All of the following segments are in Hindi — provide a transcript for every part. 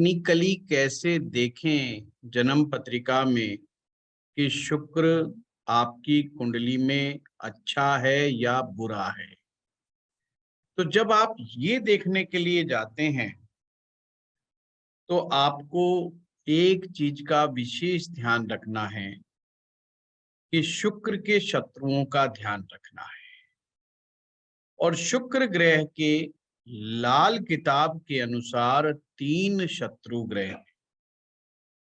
टेक्निकली कैसे देखें जन्म पत्रिका में कि शुक्र आपकी कुंडली में अच्छा है या बुरा है। तो जब आप ये देखने के लिए जाते हैं तो आपको एक चीज का विशेष ध्यान रखना है कि शुक्र के शत्रुओं का ध्यान रखना है। और शुक्र ग्रह के लाल किताब के अनुसार 3 शत्रु ग्रह हैं।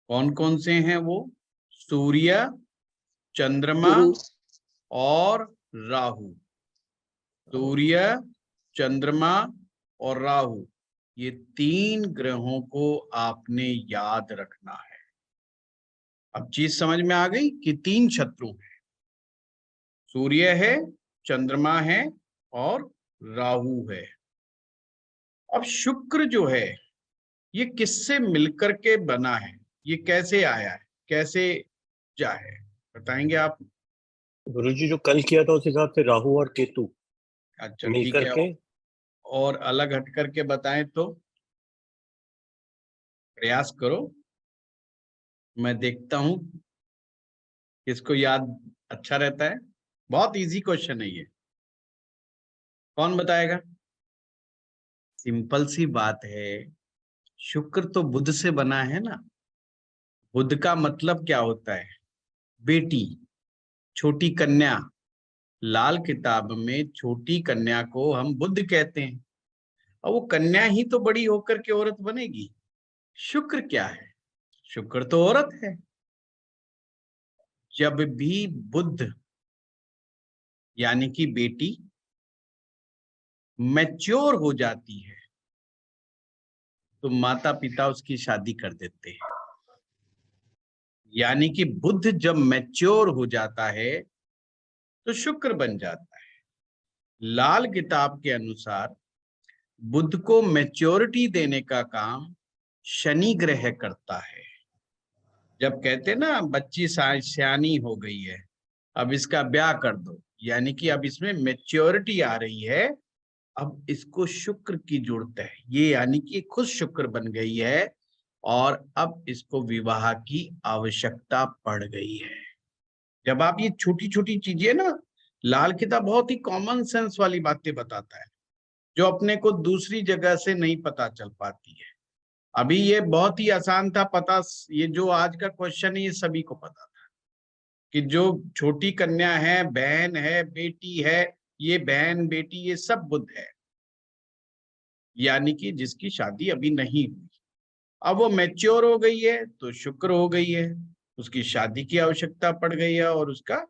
कौन कौन से हैं वो? सूर्य, चंद्रमा और राहु। सूर्य, चंद्रमा और राहु, ये 3 ग्रहों को आपने याद रखना है। अब चीज समझ में आ गई कि 3 शत्रु हैं। सूर्य है, चंद्रमा है और राहु है। अब शुक्र जो है ये किससे मिलकर के बना है? ये कैसे आया है, कैसे क्या है, बताएंगे आप? गुरुजी जो कल किया था उस हिसाब से राहु और केतु अच्छा मिल ठीक है, करके। और अलग हट करके बताएं तो प्रयास करो, मैं देखता हूं किसको याद अच्छा रहता है। बहुत इजी क्वेश्चन है ये, कौन बताएगा? सिंपल सी बात है, शुक्र तो बुध से बना है ना। बुध का मतलब क्या होता है? बेटी, छोटी कन्या। लाल किताब में छोटी कन्या को हम बुध कहते हैं, और वो कन्या ही तो बड़ी होकर के औरत बनेगी। शुक्र क्या है? शुक्र तो औरत है। जब भी बुध यानी कि बेटी मैच्योर हो जाती है तो माता पिता उसकी शादी कर देते हैं। यानी कि बुध जब मैच्योर हो जाता है तो शुक्र बन जाता है। लाल किताब के अनुसार बुध को मैच्योरिटी देने का काम शनि ग्रह करता है। जब कहते ना बच्ची सियानी हो गई है, अब इसका ब्याह कर दो, यानी कि अब इसमें मैच्योरिटी आ रही है, अब इसको शुक्र की जरूरत है। ये यानी कि खुद शुक्र बन गई है और अब इसको विवाह की आवश्यकता पड़ गई है। जब आप ये छोटी छोटी चीजें ना, लाल किताब बहुत ही कॉमन सेंस वाली बातें बताता है जो अपने को दूसरी जगह से नहीं पता चल पाती है। अभी ये बहुत ही आसान था पता, ये जो आज का क्वेश्चन है ये सभी को पता था कि जो छोटी कन्या है, बहन है, बेटी है, ये बहन बेटी ये सब बुध है, यानी कि जिसकी शादी अभी नहीं हुई। अब वो मैच्योर हो गई है तो शुक्र हो गई है, उसकी शादी की आवश्यकता पड़ गई है और उसका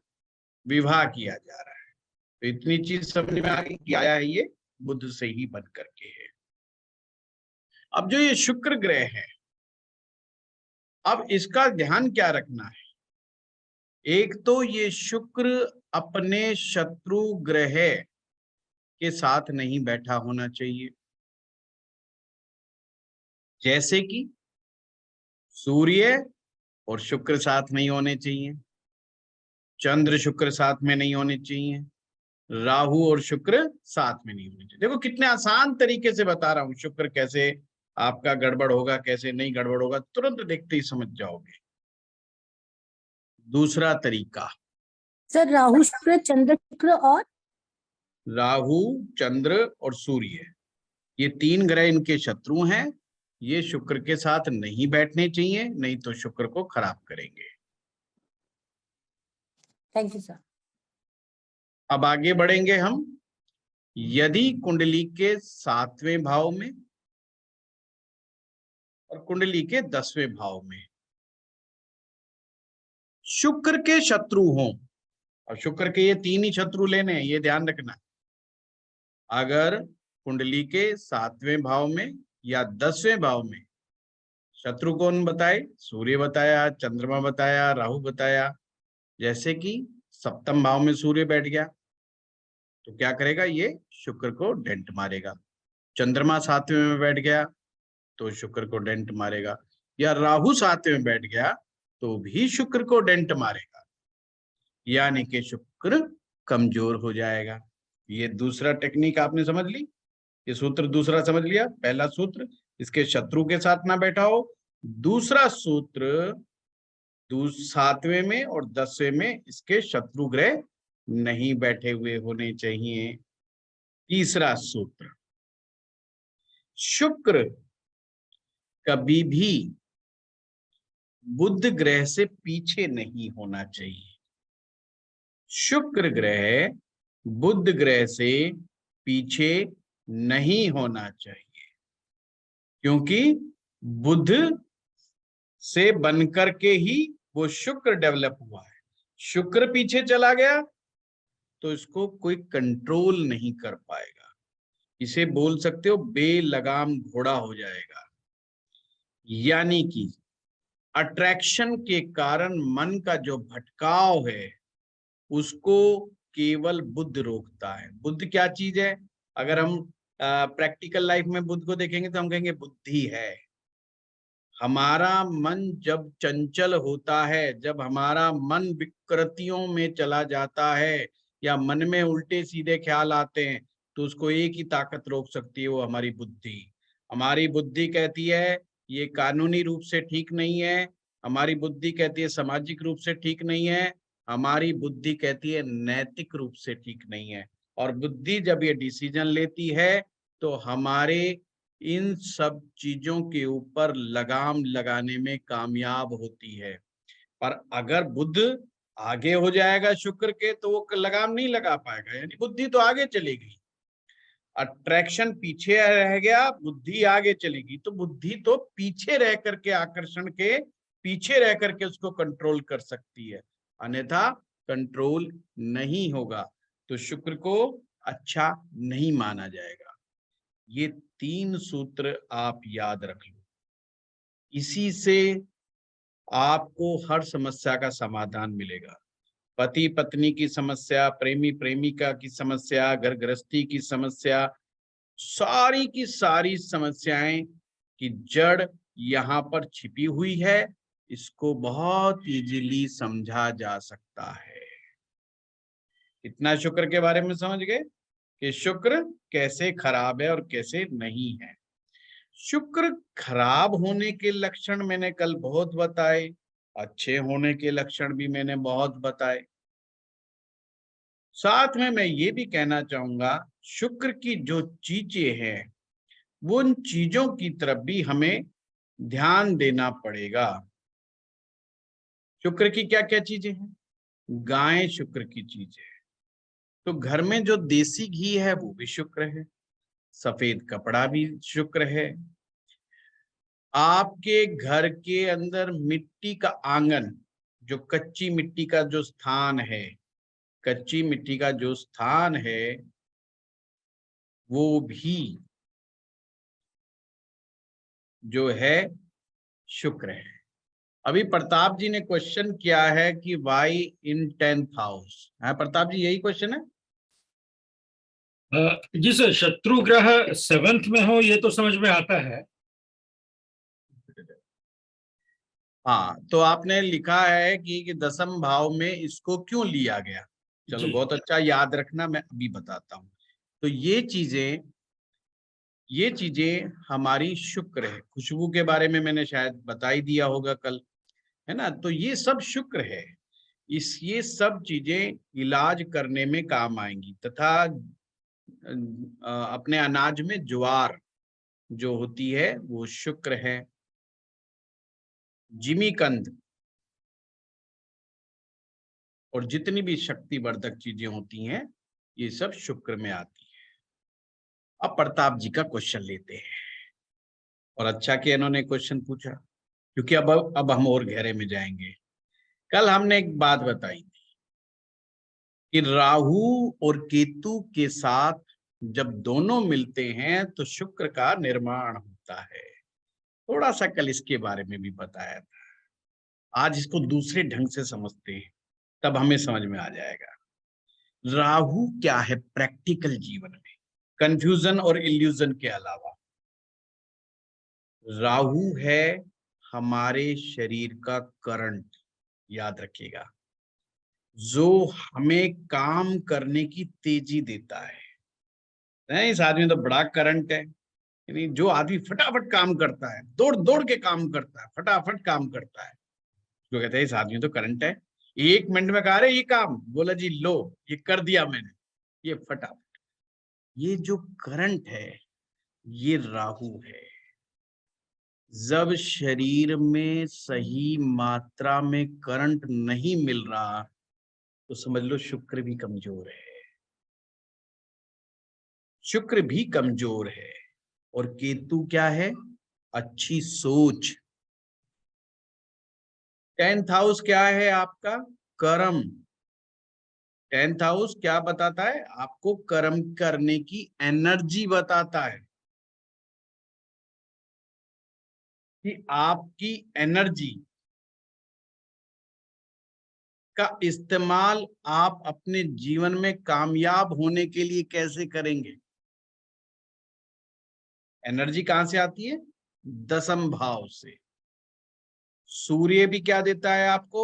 विवाह किया जा रहा है। तो इतनी चीज समझ में आ गई कि आया है ये बुध से ही बन करके है। अब जो ये शुक्र ग्रह है, अब इसका ध्यान क्या रखना है? एक तो ये शुक्र अपने शत्रु ग्रह के साथ नहीं बैठा होना चाहिए, जैसे कि सूर्य और शुक्र साथ नहीं होने चाहिए, चंद्र शुक्र साथ में नहीं होने चाहिए, राहु और शुक्र साथ में नहीं होने चाहिए। देखो कितने आसान तरीके से बता रहा हूं शुक्र कैसे आपका गड़बड़ होगा, कैसे नहीं गड़बड़ होगा, तुरंत देखते ही समझ जाओगे। दूसरा तरीका, सर राहु शुक्र चंद्र शुक्र और राहु, चंद्र और सूर्य, ये 3 ग्रह इनके शत्रु हैं। ये शुक्र के साथ नहीं बैठने चाहिए, नहीं तो शुक्र को खराब करेंगे। Thank you sir. अब आगे बढ़ेंगे हम। यदि कुंडली के 7वें भाव में और कुंडली के 10वें भाव में शुक्र के शत्रु हों, और शुक्र के ये 3 ही शत्रु लेने हैं, ये ध्यान रखना। अगर कुंडली के 7वें भाव में या 10वें भाव में शत्रु कौन बताए? सूर्य बताया, चंद्रमा बताया, राहु बताया। जैसे कि 7वें भाव में सूर्य बैठ गया तो क्या करेगा? ये शुक्र को डेंट मारेगा। चंद्रमा 7वें में बैठ गया तो शुक्र को डेंट मारेगा, या राहु 7वें में बैठ गया तो भी शुक्र को डेंट मारेगा, यानी कि शुक्र कमजोर हो जाएगा। ये दूसरा टेक्निक आपने समझ ली, ये सूत्र दूसरा समझ लिया। पहला सूत्र इसके शत्रु के साथ ना बैठा हो। दूसरा सूत्र 7वें में और 10वें में इसके शत्रु ग्रह नहीं बैठे हुए होने चाहिए। तीसरा सूत्र, शुक्र कभी भी बुध ग्रह से पीछे नहीं होना चाहिए। शुक्र ग्रह बुध ग्रह से पीछे नहीं होना चाहिए, क्योंकि बुध से बनकर के ही वो शुक्र डेवलप हुआ है। शुक्र पीछे चला गया तो इसको कोई कंट्रोल नहीं कर पाएगा। इसे बोल सकते हो बेलगाम घोड़ा हो जाएगा। यानी कि अट्रैक्शन के कारण मन का जो भटकाव है उसको केवल बुध रोकता है। बुध क्या चीज है? अगर हम प्रैक्टिकल लाइफ में बुध को देखेंगे तो हम कहेंगे बुद्धि है। हमारा मन जब चंचल होता है, जब हमारा मन विकृतियों में चला जाता है या मन में उल्टे सीधे ख्याल आते हैं, तो उसको एक ही ताकत रोक सकती है, वो हमारी बुद्धि। हमारी बुद्धि कहती है ये कानूनी रूप से ठीक नहीं है, हमारी बुद्धि कहती है सामाजिक रूप से ठीक नहीं है, हमारी बुद्धि कहती है नैतिक रूप से ठीक नहीं है। और बुद्धि जब ये डिसीजन लेती है तो हमारे इन सब चीजों के ऊपर लगाम लगाने में कामयाब होती है। पर अगर बुध आगे हो जाएगा शुक्र के तो वो लगाम नहीं लगा पाएगा, यानी बुद्धि तो आगे चलेगी। अट्रैक्शन पीछे रह गया, बुद्धि आगे चलेगी, तो बुद्धि तो पीछे रह करके, आकर्षण के पीछे रह करके उसको कंट्रोल कर सकती है, अन्यथा कंट्रोल नहीं होगा, तो शुक्र को अच्छा नहीं माना जाएगा। ये 3 सूत्र आप याद रख लो, इसी से आपको हर समस्या का समाधान मिलेगा। पति पत्नी की समस्या, प्रेमी प्रेमिका की समस्या, घर गृहस्थी की समस्या, सारी की सारी समस्याएं की जड़ यहाँ पर छिपी हुई है। इसको बहुत इजीली समझा जा सकता है। इतना शुक्र के बारे में समझ गए कि शुक्र कैसे खराब है और कैसे नहीं है। शुक्र खराब होने के लक्षण मैंने कल बहुत बताए, अच्छे होने के लक्षण भी मैंने बहुत बताए। साथ में मैं ये भी कहना चाहूंगा, शुक्र की जो चीजें हैं वो उन चीजों की तरफ भी हमें ध्यान देना पड़ेगा। शुक्र की क्या क्या चीजें हैं? गाय शुक्र की चीज है, तो घर में जो देसी घी है वो भी शुक्र है, सफेद कपड़ा भी शुक्र है, आपके घर के अंदर मिट्टी का आंगन, जो कच्ची मिट्टी का जो स्थान है, कच्ची मिट्टी का जो स्थान है वो भी जो है शुक्र है। अभी प्रताप जी ने क्वेश्चन किया है कि वाई इन 10th हाउस है। प्रताप जी यही क्वेश्चन है? जी सर, शत्रु ग्रह 7th में हो ये तो समझ में आता है। हाँ, तो आपने लिखा है कि 10th भाव में इसको क्यों लिया गया। चलो बहुत अच्छा, याद रखना, मैं अभी बताता हूँ। तो ये चीजें हमारी शुक्र है। खुशबू के बारे में मैंने शायद बता ही दिया होगा कल, है ना। तो ये सब शुक्र है, ये सब चीजें इलाज करने में काम आएंगी। तथा अपने अनाज में ज्वार जो होती है वो शुक्र है, जिमीकंद और जितनी भी शक्तिवर्धक चीजें होती हैं ये सब शुक्र में आती है। अब प्रताप जी का क्वेश्चन लेते हैं, और अच्छा कि इन्होंने क्वेश्चन पूछा, क्योंकि अब हम और गहरे में जाएंगे। कल हमने एक बात बताई थी कि राहु और केतु के साथ जब दोनों मिलते हैं तो शुक्र का निर्माण होता है। थोड़ा सा कल इसके बारे में भी बताया था, आज इसको दूसरे ढंग से समझते हैं, तब हमें समझ में आ जाएगा। राहु क्या है प्रैक्टिकल जीवन में, कंफ्यूजन और इल्यूजन के अलावा? राहु है हमारे शरीर का करंट, याद रखिएगा, जो हमें काम करने की तेजी देता है। इस आदमी तो बड़ा करंट है, यानी जो आदमी फटाफट काम करता है, दौड़ दौड़ के काम करता है, फटाफट काम करता है, जो कहते हैं इस आदमी तो करंट है, 1 मिनट में कहा रहे ये काम, बोला जी लो ये कर दिया मैंने, ये फटाफट। ये जो करंट है ये राहु है। जब शरीर में सही मात्रा में करंट नहीं मिल रहा तो समझ लो शुक्र भी कमजोर है, शुक्र भी कमजोर है। और केतु क्या है? अच्छी सोच। 10th हाउस क्या है आपका? कर्म। 10th हाउस क्या बताता है? आपको कर्म करने की एनर्जी बताता है कि आपकी एनर्जी का इस्तेमाल आप अपने जीवन में कामयाब होने के लिए कैसे करेंगे। एनर्जी कहां से आती है? 10th भाव से। सूर्य भी क्या देता है आपको?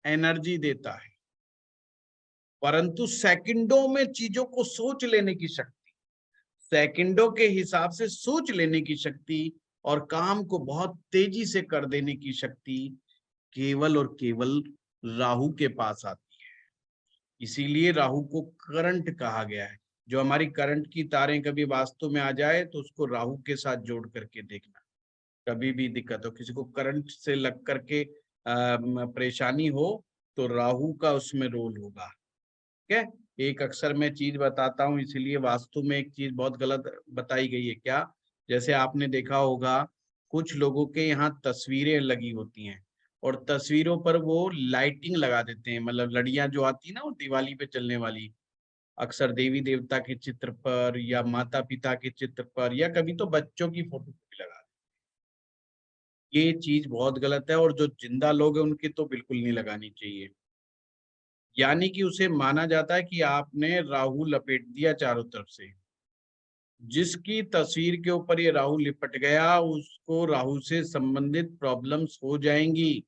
एनर्जी देता है, परंतु सेकंडों में चीजों को सोच लेने की शक्ति, सेकंडों के हिसाब से सोच लेने की शक्ति और काम को बहुत तेजी से कर देने की शक्ति केवल और केवल राहु के पास आती है। इसीलिए राहु को करंट कहा गया है। जो हमारी करंट की तारें कभी वास्तु में आ जाए तो उसको राहु के साथ जोड़ करके देखना, कभी भी दिक्कत हो, किसी को करंट से लग करके परेशानी हो तो राहु का उसमें रोल होगा। ठीक है, एक अक्सर मैं चीज बताता हूँ, इसीलिए वास्तु में एक चीज बहुत गलत बताई गई है। क्या? जैसे आपने देखा होगा कुछ लोगों के यहाँ तस्वीरें लगी होती हैं और तस्वीरों पर वो लाइटिंग लगा देते हैं, मतलब लड़ियां जो आती है ना वो दिवाली पे चलने वाली, अक्सर देवी देवता के चित्र पर या माता पिता के चित्र पर या कभी तो बच्चों की फोटो भी लगा। ये चीज बहुत गलत है और जो जिंदा लोग हैं उनकी तो बिल्कुल नहीं लगानी चाहिए। यानी कि उसे माना जाता है कि आपने राहु लपेट दिया चारों तरफ से। जिसकी तस्वीर के ऊपर ये राहु लिपट गया उसको राहु से संबंधित प्रॉब्लम्स हो जाएंगी।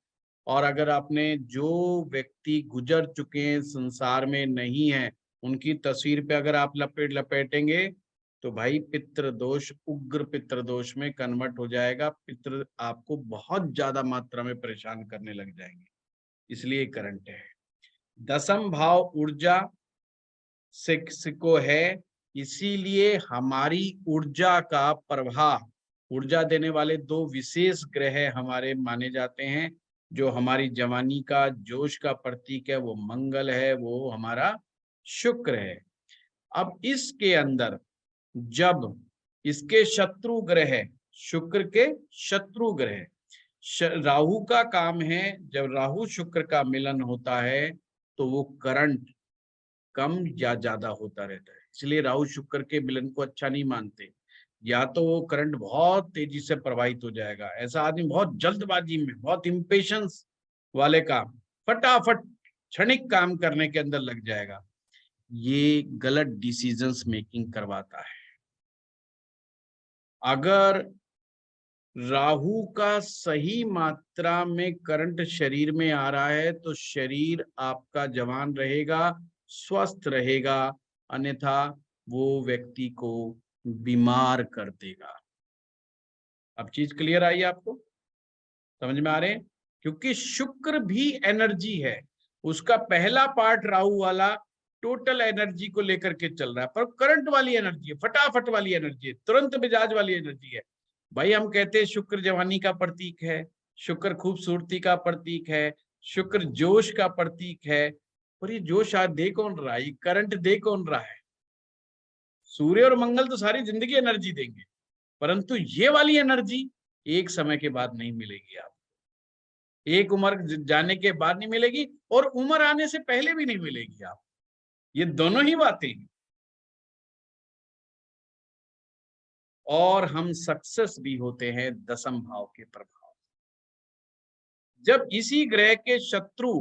और अगर आपने जो व्यक्ति गुजर चुके हैं संसार में नहीं है उनकी तस्वीर पे अगर आप लपेटेंगे तो भाई पितृ दोष, उग्र पितृ दोष में कन्वर्ट हो जाएगा। पितृ आपको बहुत ज्यादा मात्रा में परेशान करने लग जाएंगे, इसलिए करंट है। 10th भाव ऊर्जा से को है, इसीलिए हमारी ऊर्जा का प्रवाह, ऊर्जा देने वाले 2 विशेष ग्रह हमारे माने जाते हैं। जो हमारी जवानी का जोश का प्रतीक है वो मंगल है, वो हमारा शुक्र है। अब इसके अंदर जब इसके शत्रु ग्रह, शुक्र के शत्रु ग्रह राहु का काम है, जब राहु शुक्र का मिलन होता है तो वो करंट कम या ज्यादा होता रहता है। इसलिए राहु शुक्र के मिलन को अच्छा नहीं मानते। या तो वो करंट बहुत तेजी से प्रवाहित हो जाएगा, ऐसा आदमी बहुत जल्दबाजी में, बहुत इम्पेशंस वाले काम, फटाफट क्षणिक काम करने के अंदर लग जाएगा, ये गलत डिसीजंस मेकिंग करवाता है। अगर राहु का सही मात्रा में करंट शरीर में आ रहा है तो शरीर आपका जवान रहेगा, स्वस्थ रहेगा, अन्यथा वो व्यक्ति को बीमार कर देगा। अब चीज क्लियर आई आपको? समझ में आ रहे हैं? क्योंकि शुक्र भी एनर्जी है, उसका पहला पार्ट राहु वाला टोटल एनर्जी को लेकर के चल रहा है, पर करंट वाली एनर्जी है, फटाफट वाली एनर्जी है, तुरंत मिजाज वाली एनर्जी है। भाई हम कहते हैं शुक्र जवानी का प्रतीक है, शुक्र खूबसूरती का प्रतीक है, शुक्र जोश का प्रतीक है, पर ये जोश आज दे कौन रहा है, ये करंट दे कौन रहा है? सूर्य और मंगल तो सारी जिंदगी एनर्जी देंगे, परंतु ये वाली एनर्जी एक समय के बाद नहीं मिलेगी आपको, एक उम्र जाने के बाद नहीं मिलेगी और उम्र आने से पहले भी नहीं मिलेगी आपको। ये दोनों ही बातें हैं। और हम सक्सेस भी होते हैं 10th भाव के प्रभाव। जब इसी ग्रह के शत्रु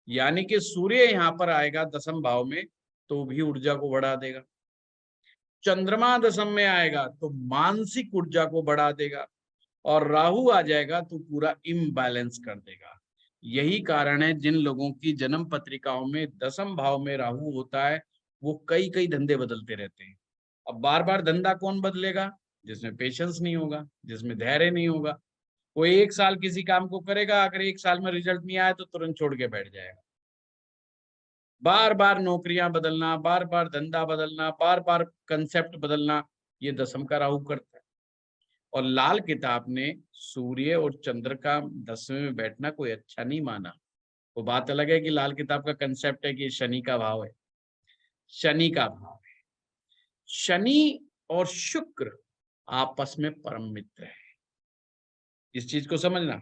यानी कि सूर्य यहां पर आएगा 10th भाव में तो भी ऊर्जा को बढ़ा देगा, चंद्रमा 10th में आएगा तो मानसिक ऊर्जा को बढ़ा देगा, और राहु आ जाएगा तो पूरा इम्बैलेंस कर देगा। यही कारण है जिन लोगों की जन्म पत्रिकाओं में 10th भाव में राहु होता है वो कई कई धंधे बदलते रहते हैं। अब बार बार धंधा कौन बदलेगा? जिसमें पेशेंस नहीं होगा, जिसमें धैर्य नहीं होगा। कोई 1 साल किसी काम को करेगा, अगर 1 साल में रिजल्ट नहीं आया तो तुरंत छोड़ के बैठ जाएगा। बार बार नौकरियां बदलना, बार बार धंधा बदलना, बार बार कंसेप्ट बदलना, ये दसम का राहु करता है। और लाल किताब ने सूर्य और चंद्र का 10वें में बैठना कोई अच्छा नहीं माना। वो बात अलग है कि लाल किताब का कंसेप्ट है कि शनि का भाव है, शनि का भाव है। शनि और शुक्र आपस में परम मित्र है, इस चीज को समझना।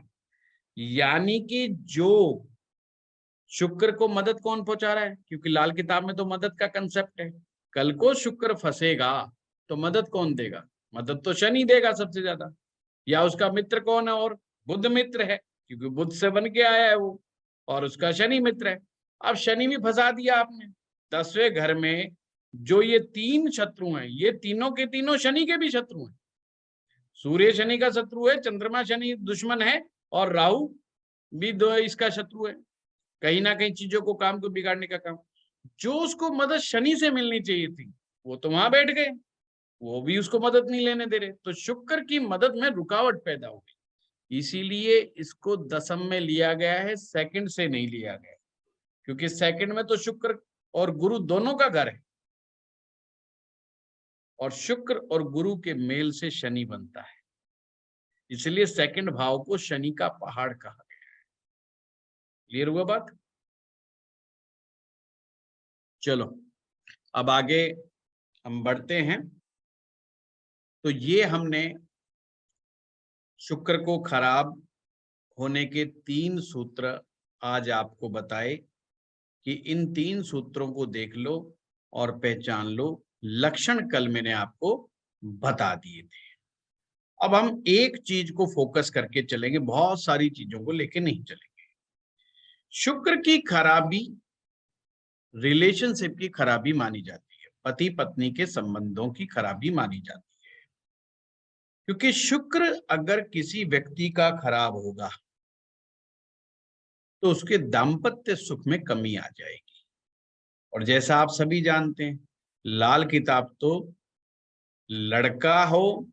यानी कि जो शुक्र को मदद कौन पहुंचा रहा है, क्योंकि लाल किताब में तो मदद का कंसेप्ट है। कल को शुक्र फंसेगा तो मदद कौन देगा? मदद तो शनि देगा सबसे ज्यादा। या उसका मित्र कौन है? और बुध मित्र है, क्योंकि बुध से बन के आया है वो, और उसका शनि मित्र है। अब शनि भी फंसा दिया आपने। 10वें घर में जो ये 3 शत्रु हैं, ये तीनों के तीनों शनि के भी शत्रु हैं। सूर्य शनि का शत्रु है, चंद्रमा शनि दुश्मन है, और राहु भी इसका शत्रु है। कहीं ना कहीं चीजों को, काम को बिगाड़ने का काम। जो उसको मदद शनि से मिलनी चाहिए थी वो तो वहां बैठ गए, वो भी उसको मदद नहीं लेने दे रहे। तो शुक्र की मदद में रुकावट पैदा होगी, इसीलिए इसको दसम में लिया गया है, सेकंड से नहीं लिया गया, क्योंकि सेकंड में तो शुक्र और गुरु दोनों का घर है, और शुक्र और गुरु के मेल से शनि बनता है, इसलिए सेकंड भाव को शनि का पहाड़ कहा गया है। क्लियर हुआ बात? चलो अब आगे हम बढ़ते हैं। तो ये हमने शुक्र को खराब होने के 3 सूत्र आज आपको बताए कि इन 3 सूत्रों को देख लो और पहचान लो। लक्षण कल मैंने आपको बता दिए थे। अब हम एक चीज को फोकस करके चलेंगे, बहुत सारी चीजों को लेके नहीं चलेंगे। शुक्र की खराबी रिलेशनशिप की खराबी मानी जाती है, पति पत्नी के संबंधों की खराबी मानी जाती है, क्योंकि शुक्र अगर किसी व्यक्ति का खराब होगा तो उसके दाम्पत्य सुख में कमी आ जाएगी। और जैसा आप सभी जानते हैं, लाल किताब तो लड़का हो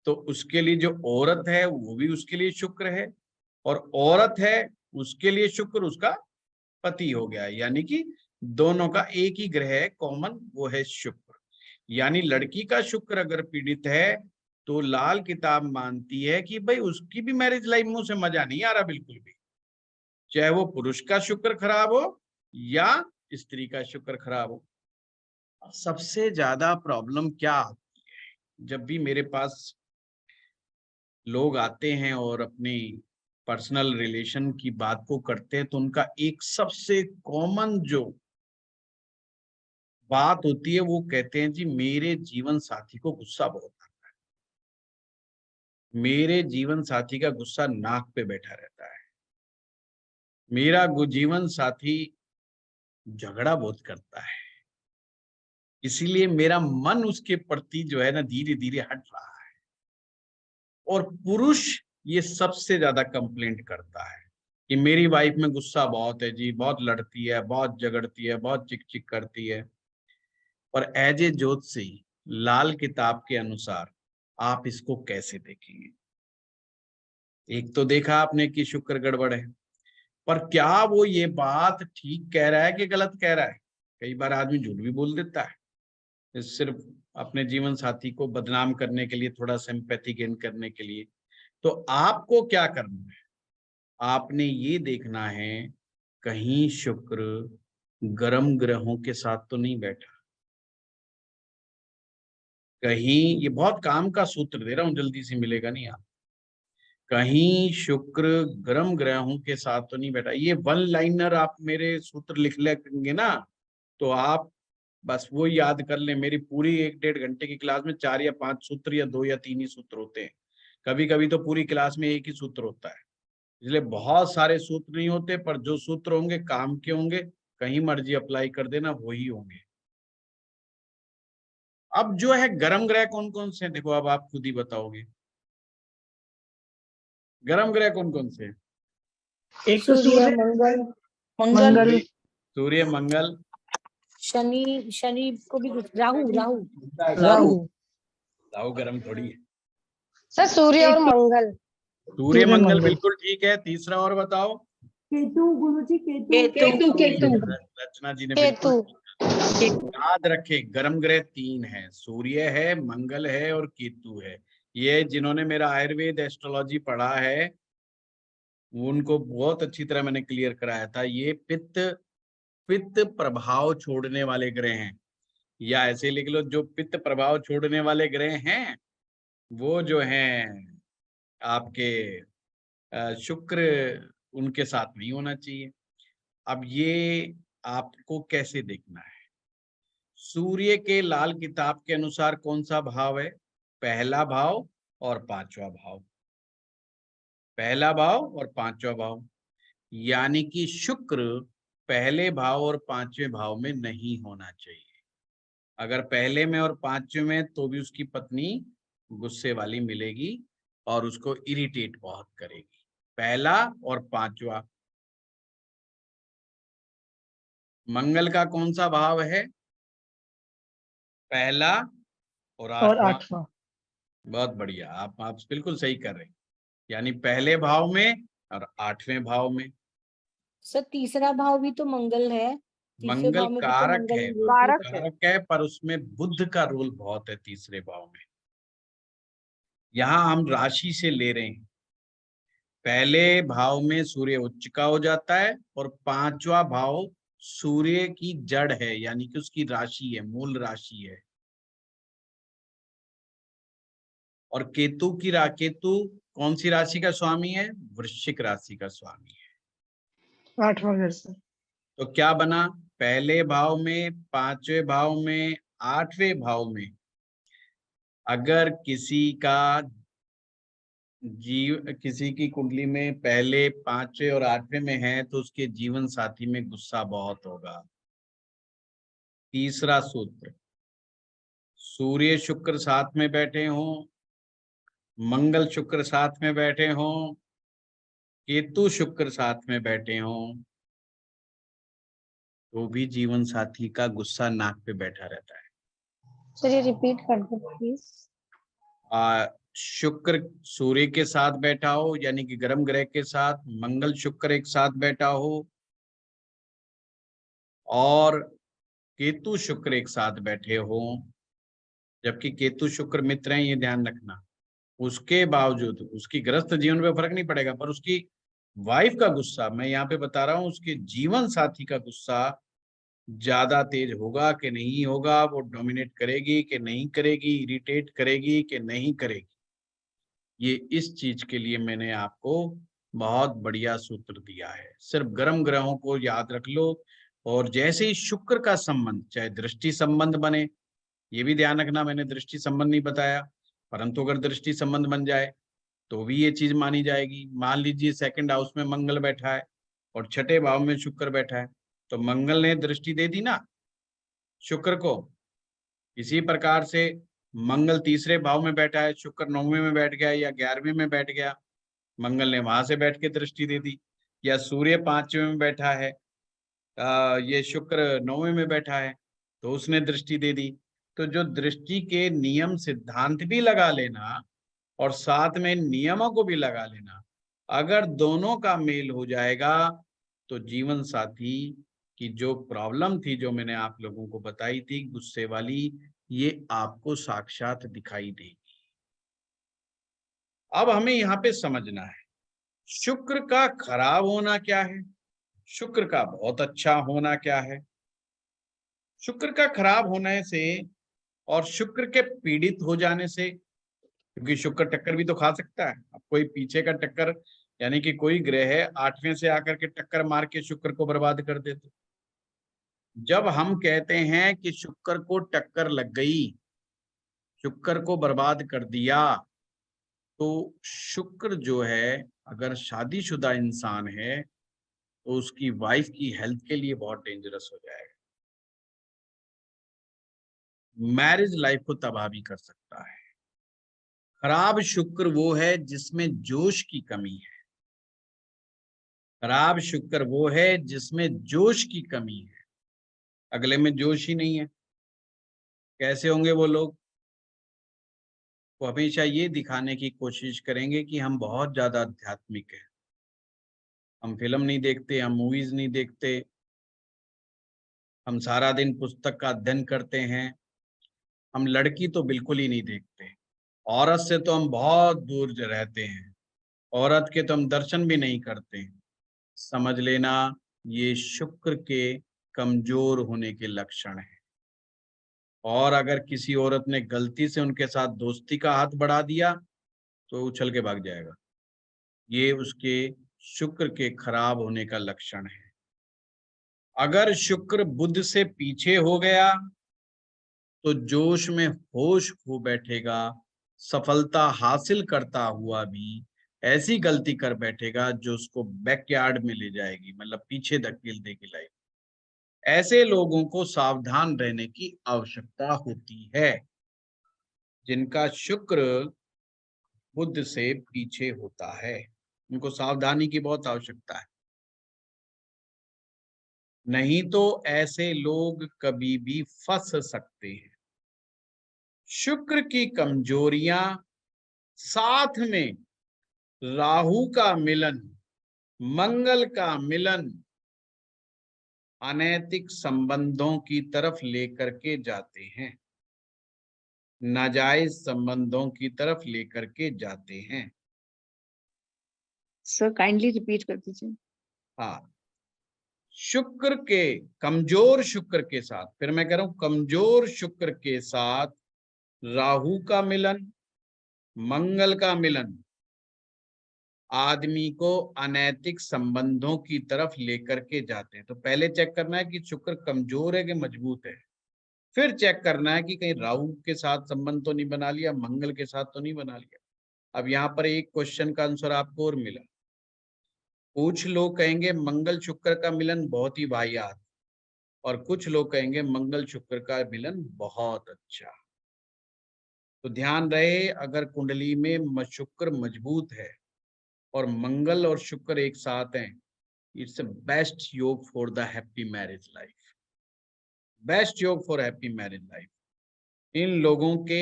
तो उसके लिए जो औरत है वो भी उसके लिए शुक्र है, और औरत है उसके लिए शुक्र उसका पति हो गया। यानी कि दोनों का एक ही ग्रह है कॉमन, वो है शुक्र। यानी लड़की का शुक्र अगर पीड़ित है तो लाल किताब मानती है कि भाई उसकी भी मैरिज लाइफ में उसे मजा नहीं आ रहा बिल्कुल भी, चाहे वो पुरुष का शुक्र खराब हो या स्त्री का शुक्र खराब हो। सबसे ज्यादा प्रॉब्लम क्या आती है, जब भी मेरे पास लोग आते हैं और अपनी पर्सनल रिलेशन की बात को करते हैं, तो उनका एक सबसे कॉमन जो बात होती है वो कहते हैं जी मेरे जीवन साथी को गुस्सा बहुत आता है, मेरे जीवन साथी का गुस्सा नाक पे बैठा रहता है, मेरा जीवन साथी झगड़ा बहुत करता है, इसीलिए मेरा मन उसके प्रति जो है ना धीरे धीरे हट रहा है। और पुरुष ये सबसे ज्यादा कंप्लेंट करता है कि मेरी वाइफ में गुस्सा बहुत है जी, बहुत लड़ती है, बहुत झगड़ती है, बहुत चिक चिक करती है। और एज ए ज्योतिषी लाल किताब के अनुसार आप इसको कैसे देखेंगे? एक तो देखा आपने कि शुक्र गड़बड़ है, पर क्या वो ये बात ठीक कह रहा है कि गलत कह रहा है? कई बार आदमी झूठ भी बोल देता है, सिर्फ अपने जीवन साथी को बदनाम करने के लिए, थोड़ा सिंपैथी गेन करने के लिए। तो आपको क्या करना है? आपने ये देखना है कहीं शुक्र गर्म ग्रहों के साथ तो नहीं बैठा, कहीं, ये बहुत काम का सूत्र दे रहा हूं, जल्दी से मिलेगा नहीं आप, कहीं शुक्र गर्म ग्रहों के साथ तो नहीं बैठा। ये 1 लाइनर आप मेरे सूत्र लिख लेंगे ना तो आप बस वो याद कर लें। मेरी पूरी 1-1.5 घंटे की क्लास में 4 या 5 सूत्र या 2 या 3 ही सूत्र होते हैं, कभी कभी तो पूरी क्लास में एक ही सूत्र होता है। इसलिए बहुत सारे सूत्र नहीं होते, पर जो सूत्र होंगे काम के होंगे, कहीं मर्जी अप्लाई कर देना वही होंगे। अब जो है गर्म ग्रह कौन कौन से, देखो अब आप खुद ही बताओगे गर्म ग्रह कौन कौन से? एक तो सूर्य, मंगल, मंगल, सूर्य, मंगल, शनि, शनि को भी राहु, राहु, राहु, राहु गर्म थोड़ी है। सर सूर्य और मंगल। सूर्य मंगल बिल्कुल ठीक है। तीसरा और बताओ। केतु गुरुजी, केतु केतु रचना जी ने केतु। बिल्कुल याद रखे, गर्म ग्रह 3 है, सूर्य है, मंगल है और केतु है। ये जिन्होंने मेरा आयुर्वेद एस्ट्रोलॉजी पढ़ा है उनको बहुत अच्छी तरह मैंने क्लियर कराया था। ये पित्त प्रभाव छोड़ने वाले ग्रह हैं, या ऐसे लिख लो जो पित्त प्रभाव छोड़ने वाले ग्रह हैं वो जो हैं आपके शुक्र, उनके साथ नहीं होना चाहिए। अब ये आपको कैसे देखना है? सूर्य के लाल किताब के अनुसार कौन सा भाव है? पहला भाव और पांचवा भाव। पहला भाव और पांचवा भाव, यानी कि शुक्र पहले भाव और पांचवें भाव में नहीं होना चाहिए। अगर पहले में और पांचवें में तो भी उसकी पत्नी गुस्से वाली मिलेगी और उसको इरिटेट बहुत करेगी। पहला और पांचवा। मंगल का कौन सा भाव है? पहला और आठवां। बहुत बढ़िया, आप बिल्कुल सही कर रहे हैं। यानी पहले भाव में और आठवें भाव में। सर तीसरा भाव भी तो मंगल है। तीसरे मंगल भाव में भी तो कारक मंगल है, ही कारक है, पर उसमें बुध का रोल बहुत है तीसरे भाव में। यहाँ हम राशि से ले रहे हैं। पहले भाव में सूर्य उच्च का हो जाता है और पांचवा भाव सूर्य की जड़ है, यानी कि उसकी राशि है, मूल राशि है। और केतु कौन सी राशि का स्वामी है? वृश्चिक राशि का स्वामी है। 8वां घर से। तो क्या बना? पहले भाव में, पांचवें भाव में, आठवें भाव में अगर किसी की कुंडली में पहले, पांचवें और आठवें में है तो उसके जीवन साथी में गुस्सा बहुत होगा। तीसरा सूत्र, सूर्य शुक्र साथ में बैठे हों, मंगल शुक्र साथ में बैठे हों, केतु शुक्र साथ में बैठे हों, तो भी जीवन साथी का गुस्सा नाक पे बैठा रहता है। सर ये रिपीट कर दो प्लीज। शुक्र सूर्य के साथ बैठा हो, यानी कि गर्म ग्रह के साथ, मंगल शुक्र एक साथ बैठा हो और केतु शुक्र एक साथ बैठे हो, जबकि केतु शुक्र मित्र हैं, ये ध्यान रखना। उसके बावजूद उसकी गृहस्थ जीवन पे फर्क नहीं पड़ेगा, पर उसकी वाइफ का गुस्सा, मैं यहाँ पे बता रहा हूँ, उसके जीवन साथी का गुस्सा ज्यादा तेज होगा कि नहीं होगा, वो डोमिनेट करेगी कि नहीं करेगी, इरिटेट करेगी कि नहीं करेगी। ये इस चीज के लिए मैंने आपको बहुत बढ़िया सूत्र दिया है। सिर्फ गर्म ग्रहों को याद रख लो, और जैसे ही शुक्र का संबंध, चाहे दृष्टि संबंध बने, ये भी ध्यान रखना, मैंने दृष्टि संबंध नहीं बताया, परंतु अगर दृष्टि संबंध बन जाए तो भी ये चीज मानी जाएगी। मान लीजिए सेकंड हाउस में मंगल बैठा है और छठे भाव में शुक्र बैठा है, तो मंगल ने दृष्टि दे दी ना शुक्र को। इसी प्रकार से मंगल तीसरे भाव में बैठा है, शुक्र 9वें में बैठ गया या 11वें में बैठ गया, मंगल ने वहां से बैठ के दृष्टि दे दी। या सूर्य 5वें में बैठा है, ये शुक्र 9वें में बैठा है, तो उसने दृष्टि दे दी। तो जो दृष्टि के नियम सिद्धांत भी लगा लेना और साथ में नियमों को भी लगा लेना, अगर दोनों का मेल हो जाएगा तो जीवन साथी की जो प्रॉब्लम थी, जो मैंने आप लोगों को बताई थी गुस्से वाली, ये आपको साक्षात दिखाई देगी। अब हमें यहाँ पे समझना है शुक्र का खराब होना क्या है, शुक्र का बहुत अच्छा होना क्या है। शुक्र का खराब होने से और शुक्र के पीड़ित हो जाने से, क्योंकि शुक्र टक्कर भी तो खा सकता है। अब कोई पीछे का टक्कर, यानी कि कोई ग्रह है 8वें से आकर के टक्कर मार के शुक्र को बर्बाद कर देते। जब हम कहते हैं कि शुक्र को टक्कर लग गई, शुक्र को बर्बाद कर दिया, तो शुक्र जो है अगर शादीशुदा इंसान है तो उसकी वाइफ की हेल्थ के लिए बहुत डेंजरस हो जाएगा, मैरिज लाइफ को तबाह भी कर सकता है। खराब शुक्र वो है जिसमें जोश की कमी है, खराब शुक्र वो है जिसमें जोश की कमी है, अगले में जोश ही नहीं है। कैसे होंगे वो लोग? वो हमेशा ये दिखाने की कोशिश करेंगे कि हम बहुत ज्यादा आध्यात्मिक हैं। हम फिल्म नहीं देखते, हम मूवीज नहीं देखते, हम सारा दिन पुस्तक का अध्ययन करते हैं, हम लड़की तो बिल्कुल ही नहीं देखते, औरत से तो हम बहुत दूर रहते हैं, औरत के तो हम दर्शन भी नहीं करते। समझ लेना, ये शुक्र के कमजोर होने के लक्षण हैं। और अगर किसी औरत ने गलती से उनके साथ दोस्ती का हाथ बढ़ा दिया तो उछल के भाग जाएगा। ये उसके शुक्र के खराब होने का लक्षण है। अगर शुक्र बुध से पीछे हो गया तो जोश में होश खो बैठेगा, सफलता हासिल करता हुआ भी ऐसी गलती कर बैठेगा जो उसको बैकयार्ड में ले जाएगी, मतलब पीछे धकेल देगी लाइफ। ऐसे लोगों को सावधान रहने की आवश्यकता होती है, जिनका शुक्र बुध से पीछे होता है। उनको सावधानी की बहुत आवश्यकता है, नहीं तो ऐसे लोग कभी भी फंस सकते हैं। शुक्र की कमजोरियां, साथ में राहु का मिलन, मंगल का मिलन अनैतिक संबंधों की तरफ लेकर के जाते हैं, नाजायज संबंधों की तरफ लेकर के जाते हैं। सर काइंडली रिपीट कर दीजिए। हाँ, शुक्र के कमजोर शुक्र के साथ, फिर मैं कह रहा हूं कमजोर शुक्र के साथ राहु का मिलन, मंगल का मिलन आदमी को अनैतिक संबंधों की तरफ लेकर के जाते हैं। तो पहले चेक करना है कि शुक्र कमजोर है कि मजबूत है, फिर चेक करना है कि कहीं राहु के साथ संबंध तो नहीं बना लिया, मंगल के साथ तो नहीं बना लिया। अब यहाँ पर एक क्वेश्चन का आंसर आपको और मिला। कुछ लोग कहेंगे मंगल शुक्र का मिलन बहुत ही वाहियात, और कुछ लोग कहेंगे मंगल शुक्र का मिलन बहुत अच्छा। तो ध्यान रहे, अगर कुंडली में शुक्र मजबूत है और मंगल और शुक्र एक साथ हैं, इट्स बेस्ट योग for the happy marriage life, best योग फॉर हैप्पी मैरिज लाइफ। इन लोगों के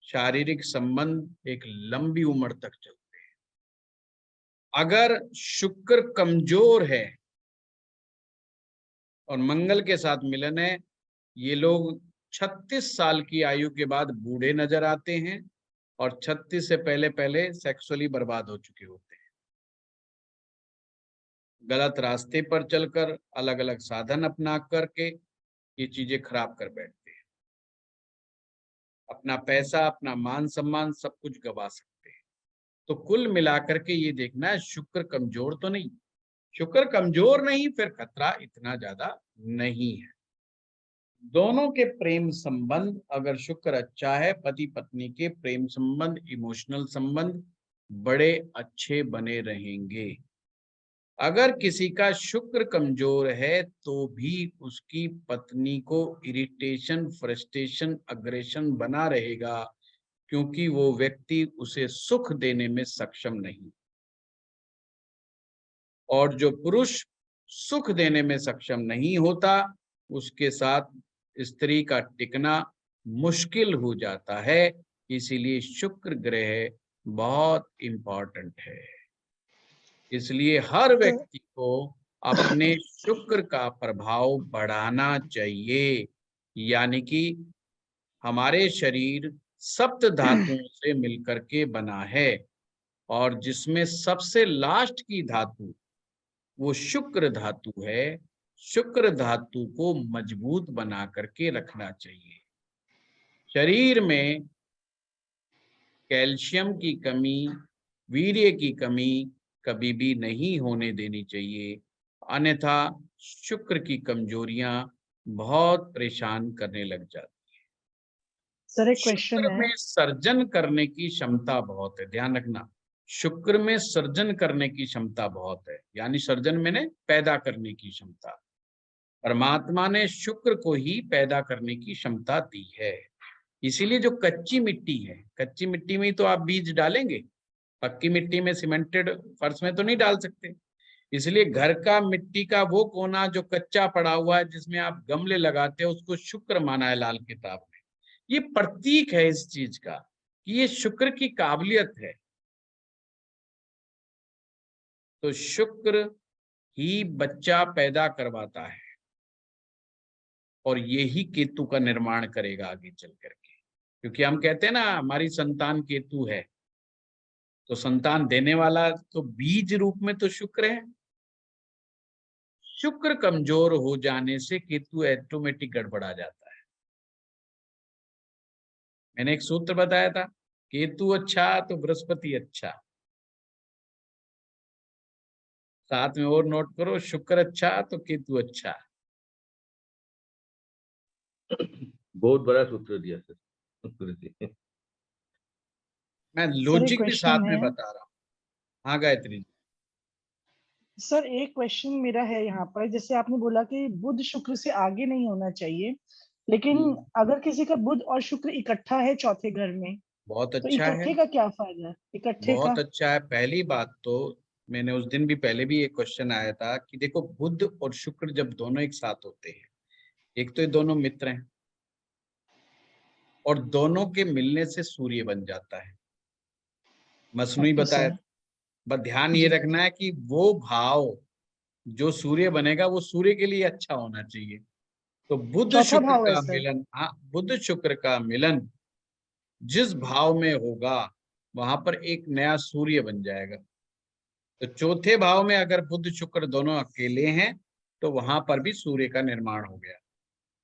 शारीरिक संबंध एक लंबी उम्र तक चलते हैं। अगर शुक्र कमजोर है और मंगल के साथ मिलन है, ये लोग 36 साल की आयु के बाद बूढ़े नजर आते हैं और 36 से पहले पहले सेक्सुअली बर्बाद हो चुके होते हैं। गलत रास्ते पर चलकर, अलग अलग साधन अपना करके ये चीजें खराब कर बैठते हैं। अपना पैसा, अपना मान सम्मान सब कुछ गवा सकते हैं। तो कुल मिलाकर के ये देखना है शुक्र कमजोर तो नहीं। शुक्र कमजोर नहीं, फिर खतरा इतना ज्यादा नहीं है। दोनों के प्रेम संबंध, अगर शुक्र अच्छा है, पति पत्नी के प्रेम संबंध, इमोशनल संबंध बड़े अच्छे बने रहेंगे। अगर किसी का शुक्र कमजोर है तो भी उसकी पत्नी को इरिटेशन, फ्रस्ट्रेशन, अग्रेशन बना रहेगा, क्योंकि वो व्यक्ति उसे सुख देने में सक्षम नहीं। और जो पुरुष सुख देने में सक्षम नहीं होता, उसके साथ स्त्री का टिकना मुश्किल हो जाता है। इसीलिए शुक्र ग्रह बहुत इंपॉर्टेंट है। इसलिए हर व्यक्ति को अपने शुक्र का प्रभाव बढ़ाना चाहिए। यानी कि हमारे शरीर सप्त धातुओं से मिलकर के बना है, और जिसमें सबसे लास्ट की धातु वो शुक्र धातु है। शुक्र धातु को मजबूत बना करके रखना चाहिए। शरीर में कैल्शियम की कमी, वीर्य की कमी कभी भी नहीं होने देनी चाहिए, अन्यथा शुक्र की कमजोरियां बहुत परेशान करने लग जाती है। सर एक क्वेश्चन शुक्र है। में सर्जन करने की क्षमता बहुत है, ध्यान रखना। शुक्र में सर्जन करने की क्षमता बहुत है, यानी सर्जन मैंने पैदा करने की क्षमता। परमात्मा ने शुक्र को ही पैदा करने की क्षमता दी है। इसीलिए जो कच्ची मिट्टी है, कच्ची मिट्टी में ही तो आप बीज डालेंगे, पक्की मिट्टी में, सीमेंटेड फर्श में तो नहीं डाल सकते। इसलिए घर का मिट्टी का वो कोना जो कच्चा पड़ा हुआ है, जिसमें आप गमले लगाते हो, उसको शुक्र माना है लाल किताब में। ये प्रतीक है इस चीज का कि ये शुक्र की काबिलियत है, तो शुक्र ही बच्चा पैदा करवाता है और यही केतु का निर्माण करेगा आगे चल करके। क्योंकि हम कहते हैं ना हमारी संतान केतु है, तो संतान देने वाला तो बीज रूप में तो शुक्र है। शुक्र कमजोर हो जाने से केतु ऑटोमेटिक गड़बड़ा जाता है। मैंने एक सूत्र बताया था, केतु अच्छा तो बृहस्पति अच्छा। साथ में और नोट करो, शुक्र अच्छा तो केतु अच्छा। बहुत बड़ा सूत्र दिया सर गुरुजी। मैं सर एक लॉजिक भी क्वेश्चन साथ में है। बता रहा हूँ। हाँ गायत्री जी। सर एक क्वेश्चन मेरा है यहाँ पर, जैसे आपने बोला कि बुध शुक्र से आगे नहीं होना चाहिए, लेकिन अगर किसी का बुध और शुक्र इकट्ठा है चौथे घर में, बहुत तो अच्छा है, इकट्ठे का क्या फायदा है? इकट्ठे बहुत का अच्छा है। पहली बात तो मैंने उस दिन भी पहले भी एक क्वेश्चन आया था कि देखो बुध और शुक्र जब दोनों एक साथ होते हैं, एक तो ये दोनों मित्र हैं और दोनों के मिलने से सूर्य बन जाता है। मसनूई ओके बताया सर। था। बस ध्यान ये जी रखना है कि वो भाव जो सूर्य बनेगा वो सूर्य के लिए अच्छा होना चाहिए। तो बुध चौथा शुक्र भाव है का सर। मिलन, हाँ बुध शुक्र का मिलन जिस भाव में होगा वहां पर एक नया सूर्य बन जाएगा। तो चौथे भाव में अगर बुध शुक्र दोनों अकेले हैं तो वहां पर भी सूर्य का निर्माण हो गया।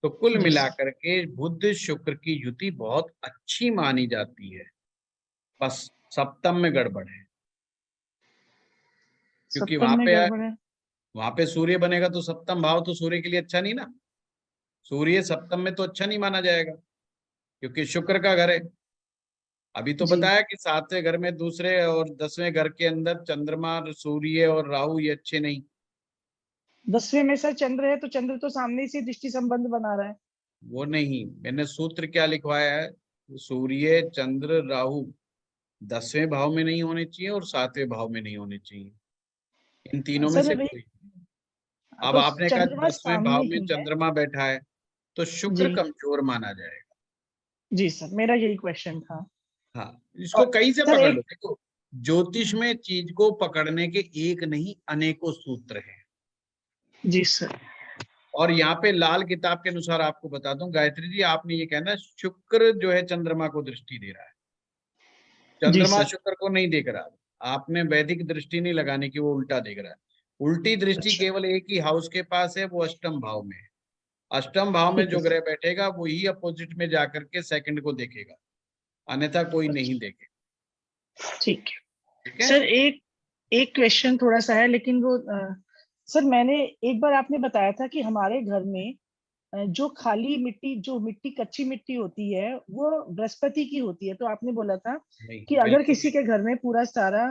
तो कुल जी सर। मिलाकर के बुध शुक्र की युति बहुत अच्छी मानी जाती है। बस सप्तम में गड़बड़ है, क्योंकि सप्तम में गड़बड़ है। वहां पे सूर्य बनेगा तो सप्तम भाव तो सूर्य के लिए अच्छा नहीं ना। सूर्य सप्तम में तो अच्छा नहीं माना जाएगा क्योंकि शुक्र का घर है। अभी तो जी बताया कि सातवें घर में दूसरे और 10वें घर के अंदर चंद्रमा, सूर्य और राहु ये अच्छे नहीं। 10वें में सर चंद्र है, तो चंद्र तो सामने से दृष्टि संबंध बना रहा है। वो नहीं, मैंने सूत्र क्या लिखवाया है, सूर्य चंद्र राहु 10वें भाव में नहीं होने चाहिए और 7वें भाव में नहीं होने चाहिए, इन तीनों में सर से अभी कोई। अब तो आपने कहा चंद्रमा 10वें सामने भाव में ही है। चंद्रमा बैठा है तो शुक्र जी कमजोर माना जाएगा। जी सर, मेरा यही क्वेश्चन था। हाँ, इसको और कहीं से सर पकड़ लो। एक देखो ज्योतिष में चीज को पकड़ने के एक नहीं अनेकों सूत्र हैं। जी सर। और यहाँ पे लाल किताब के अनुसार आपको बता दूं गायत्री जी, आपने ये कहना शुक्र जो है चंद्रमा को दृष्टि दे रहा है, जी चंद्रमा सर। शुक्र को नहीं देख रहा। आपने वैदिक दृष्टि नहीं लगाने की, वो उल्टा देख रहा है। उल्टी दृष्टि अच्छा केवल एक ही हाउस के पास है, वो अष्टम भाव में है। अष्टम भाव में ठीक है जो सर। ग्रह बैठेगा वो ही अपोजिट में जाकर के सेकंड को देखेगा, अन्यथा कोई नहीं अच्छा देखेगा। ठीक है। ठीक है। सर एक एक क्वेश्चन थोड़ा सा है, लेकिन वो सर मैंने एक बार आपने बताया था कि हमारे घर में जो खाली मिट्टी, जो मिट्टी कच्ची मिट्टी होती है वो बृहस्पति की होती है, तो आपने बोला था नहीं कि अगर बिल्कुल किसी नहीं। के घर में पूरा सारा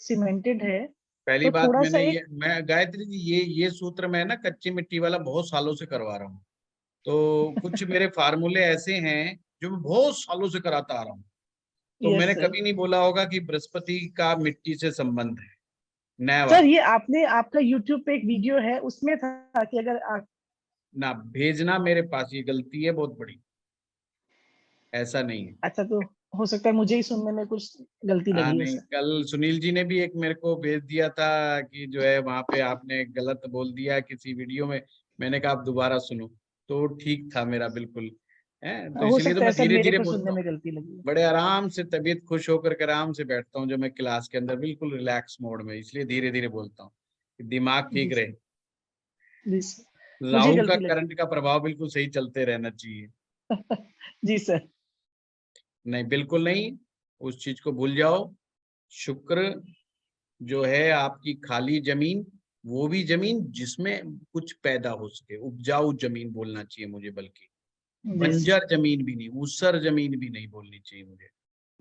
सीमेंटेड है पहली तो बात थोड़ा सा मैंने ये, एक मैं गायत्री जी ये सूत्र मैं ना कच्ची मिट्टी वाला बहुत सालों से करवा रहा हूँ। तो कुछ मेरे फार्मूले ऐसे हैं जो मैं बहुत सालों से कराता आ रहा हूँ। तो यस मैंने सर। कभी नहीं बोला होगा कि बृहस्पति का मिट्टी से संबंध है, नया सर बात। ये आपने, आपका यूट्यूब पे एक वीडियो है उसमें था कि अगर ना भेजना मेरे पास, ये गलती है बहुत बड़ी, ऐसा नहीं है। अच्छा, तो हो सकता है मुझे ही सुनने में कुछ गलती हाँ लगी है नहीं, सर। कल सुनील जी ने भी एक मेरे को भेज दिया था कि जो है वहां पे आपने गलत बोल दिया किसी वीडियो में। मैंने कहा आप दोबारा सुनो, तो ठीक था मेरा बिल्कुल। है तो हो इसलिए तो सकता है मैं सर धीरे मेरे धीरे को सुनने बोलता हूँ। में गलती लगी है। बड़े आराम से तबीयत खुश होकर के आराम से बैठता हूँ जो मैं क्लास के अंदर, बिल्कुल रिलैक्स मोड में, इसलिए धीरे धीरे बोलता हूँ कि दिमाग जी ठीक सर। रहे। जी सर, मुझे राहु का गलती लगी। करंट का प्रभाव बिल्कुल सही चलते रहना चाहिए। जी सर। नहीं बिल्कुल नहीं, उस चीज को भूल जाओ। शुक्र जो है आपकी खाली जमीन, वो भी जमीन जिसमें कुछ पैदा हो सके, उपजाऊ जमीन बोलना चाहिए मुझे, बल्कि जी सर। बंजर जमीन भी नहीं, ऊसर जमीन भी नहीं बोलनी चाहिए मुझे।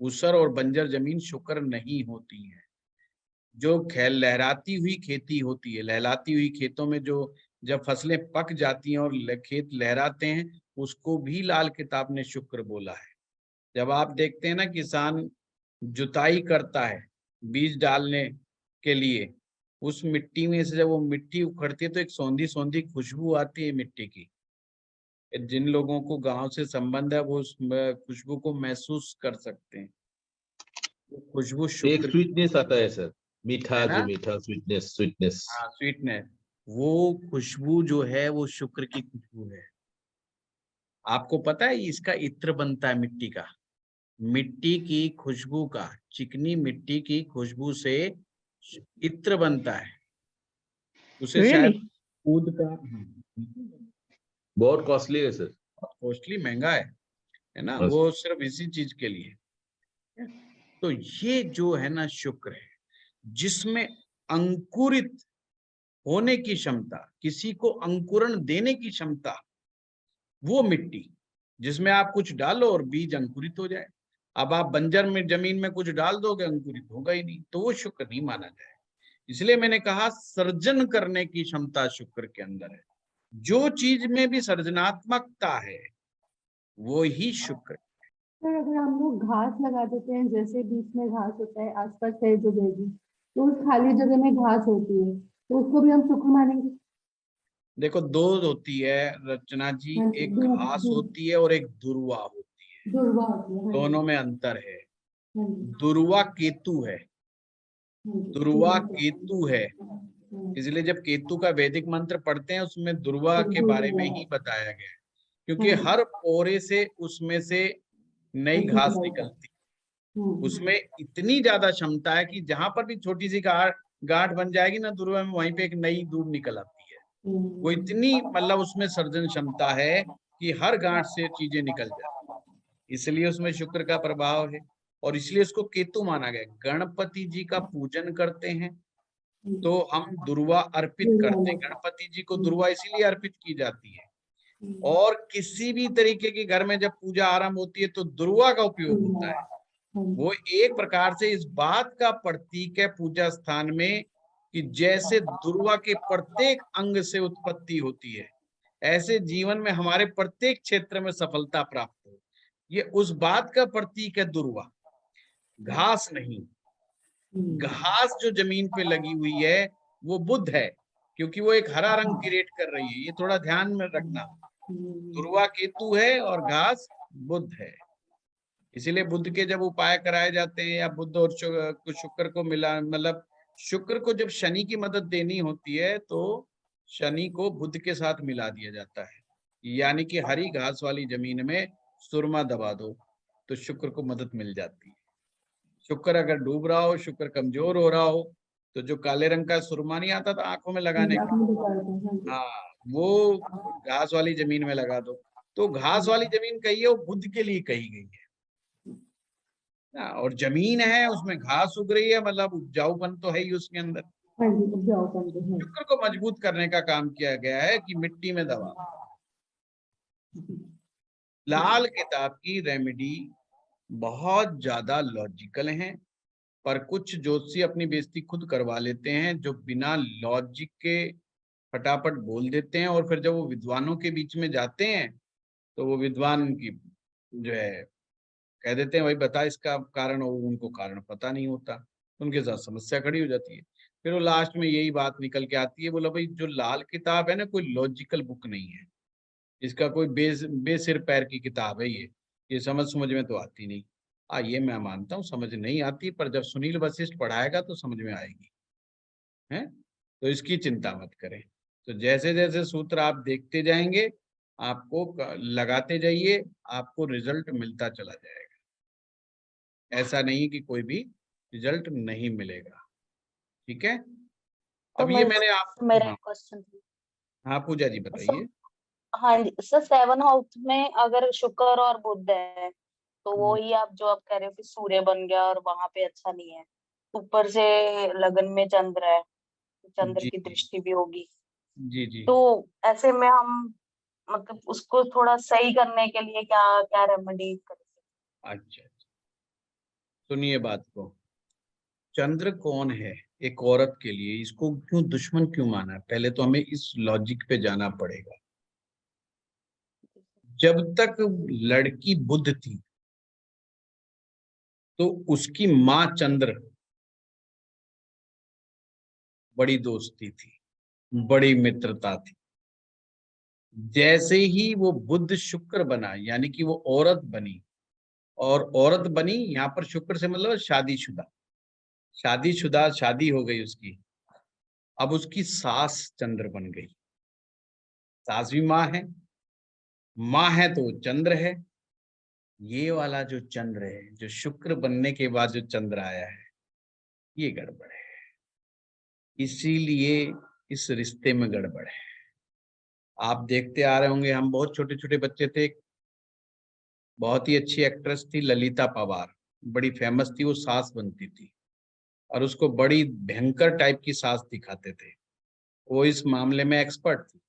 ऊसर और बंजर जमीन शुक्र नहीं होती है। जो खेल लहराती हुई खेती होती है, लहराती हुई खेतों में जो जब फसलें पक जाती हैं और खेत लहराते हैं, उसको भी लाल किताब ने शुक्र बोला है। जब आप देखते हैं ना किसान जुताई करता है बीज डालने के लिए, उस मिट्टी में से जब वो मिट्टी उखड़ती है तो एक सौंधी सौंधी खुशबू आती है मिट्टी की। जिन लोगों को गांव से संबंध है वो उस खुशबू को महसूस कर सकते हैं। वो खुशबू एक शुक्र स्वीटनेस आता है सर, मीठा, है ना? जो मीठा स्वीटनेस। हाँ, स्वीटनेस, वो खुशबू जो है वो शुक्र की खुशबू है। आपको पता है इसका इत्र बनता है मिट्टी का, मिट्टी की खुशबू का, चिकनी मिट्टी की खुशबू से इत्र बनता है। उसे रियली? शायद दूध का बहुत कॉस्टली है सर। कॉस्टली, महंगा है ना? हाँ, वो सिर्फ इसी चीज के लिए। तो ये जो है ना शुक्र है, जिसमें अंकुरित होने की क्षमता, किसी को अंकुरण देने की क्षमता, वो मिट्टी जिसमें आप कुछ डालो और बीज अंकुरित हो जाए। अब आप बंजर में जमीन में कुछ डाल दोगे, अंकुरित होगा ही नहीं, तो वो शुक्र नहीं माना जाए। इसलिए मैंने कहा सर्जन करने की क्षमता शुक्र के अंदर है। जो चीज में भी सर्जनात्मकता है वो ही शुक्र। सर अगर हम लोग घास लगा देते हैं, जैसे बीच में घास होता है आसपास है जो जगह, तो उस खाली जगह में घास होती है, तो उसको भी हम शुक्र मानेंगे? देखो, दो होती है रचना जी, हाँ, एक घास होती है और एक दुर्वा होती है, दुर्वा होती है। हाँ जी, दोनों में अंतर है। हाँ जी, दुर्वा केतु है, हाँ जी, दुर्वा ठीक केतु है। हाँ, इसलिए जब केतु का वैदिक मंत्र पढ़ते हैं उसमें दुर्वा के बारे में ही बताया गया है, क्योंकि हर पोरे से उसमें से नई घास निकलती, उसमें इतनी ज्यादा क्षमता है कि जहां पर भी छोटी सी गांठ बन जाएगी ना दुर्वा में, वहीं पे एक नई दूब निकल आती है। वो इतनी मतलब उसमें सर्जन क्षमता है कि हर गांठ से चीजें निकल जाती है, इसलिए उसमें शुक्र का प्रभाव है और इसलिए उसको केतु माना गया। गणपति जी का पूजन करते हैं तो हम दुर्वा अर्पित करते हैं, गणपति जी को दुर्वा इसीलिए अर्पित की जाती है। और किसी भी तरीके की घर में जब पूजा आरंभ होती है तो दुर्वा का उपयोग होता है। वो एक प्रकार से इस बात का प्रतीक है पूजा स्थान में कि जैसे दुर्वा के प्रत्येक अंग से उत्पत्ति होती है, ऐसे जीवन में हमारे प्रत्येक क्षेत्र में सफलता प्राप्त हो, ये उस बात का प्रतीक है दुर्वा, घास नहीं। घास जो जमीन पे लगी हुई है वो बुध है, क्योंकि वो एक हरा रंग क्रिएट कर रही है, ये थोड़ा ध्यान में रखना। दुर्वा केतु है और घास बुध है। इसीलिए बुध के जब उपाय कराए जाते हैं या बुध और शुक्र को मिला, मतलब शुक्र को जब शनि की मदद देनी होती है तो शनि को बुध के साथ मिला दिया जाता है, यानी कि हरी घास वाली जमीन में सुरमा दबा दो तो शुक्र को मदद मिल जाती है। शुक्र अगर डूब रहा हो, शुक्र कमजोर हो रहा हो, तो जो काले रंग का सुरमा नहीं आता था आंखों में लगाने का, हाँ, वो घास वाली जमीन में लगा दो। तो घास वाली जमीन कही है वो बुध के लिए कही गई है, और जमीन है उसमें घास उग रही है, मतलब उपजाऊपन तो है ही उसके अंदर। शुक्र को मजबूत करने का काम किया गया है कि मिट्टी में दबा। लाल किताब की रेमेडी बहुत ज्यादा लॉजिकल हैं, पर कुछ ज्योतिषी अपनी बेइज्जती खुद करवा लेते हैं, जो बिना लॉजिक के फटाफट बोल देते हैं और फिर जब वो विद्वानों के बीच में जाते हैं तो वो विद्वान उनकी जो है कह देते हैं भाई बता इसका कारण, और उनको कारण पता नहीं होता, उनके साथ समस्या खड़ी हो जाती है। फिर वो लास्ट में यही बात निकल के आती है, बोला भाई जो लाल किताब है ना कोई लॉजिकल बुक नहीं है, इसका कोई बेसिर पैर की किताब है, ये समझ में तो आती नहीं। ये मैं मानता हूँ समझ नहीं आती, पर जब सुनील वशिष्ठ पढ़ाएगा तो समझ में आएगी, है? तो इसकी चिंता मत करें। तो जैसे जैसे सूत्र आप देखते जाएंगे, आपको लगाते जाइए, आपको रिजल्ट मिलता चला जाएगा। ऐसा नहीं कि कोई भी रिजल्ट नहीं मिलेगा, ठीक है? अब ये मैंने आप, मेरा हाँ क्वेश्चन हाँ पूजा जी बताइए। हाँ जी सर, 7 हाउस में अगर शुक्र और बुध है तो वो ही आप जो आप कह रहे हो कि सूर्य बन गया और वहां पे अच्छा नहीं है, ऊपर से लगन में चंद्र है, चंद्र जी की दृष्टि भी होगी, जी जी, तो ऐसे में हम मतलब उसको थोड़ा सही करने के लिए क्या क्या रेमेडी करें? अच्छा, सुनिए बात को। चंद्र कौन है एक औरत के लिए, इसको क्यों दुश्मन क्यों माना है, पहले तो हमें इस लॉजिक पे जाना पड़ेगा। जब तक लड़की बुद्ध थी तो उसकी माँ चंद्र बड़ी दोस्ती थी, बड़ी मित्रता थी। जैसे ही वो बुद्ध शुक्र बना, यानी कि वो औरत बनी, और औरत बनी, यहाँ पर शुक्र से मतलब शादीशुदा, शादीशुदा, शादी हो गई उसकी, अब उसकी सास चंद्र बन गई। सास भी माँ है, माँ है तो चंद्र है। ये वाला जो चंद्र है, जो शुक्र बनने के बाद जो चंद्र आया है, ये गड़बड़ है। इसीलिए इस रिश्ते में गड़बड़ है। आप देखते आ रहे होंगे, हम बहुत छोटे छोटे बच्चे थे, बहुत ही अच्छी एक्ट्रेस थी ललिता पवार, बड़ी फेमस थी, वो सास बनती थी और उसको बड़ी भयंकर टाइप की सास दिखाते थे। वो इस मामले में एक्सपर्ट थी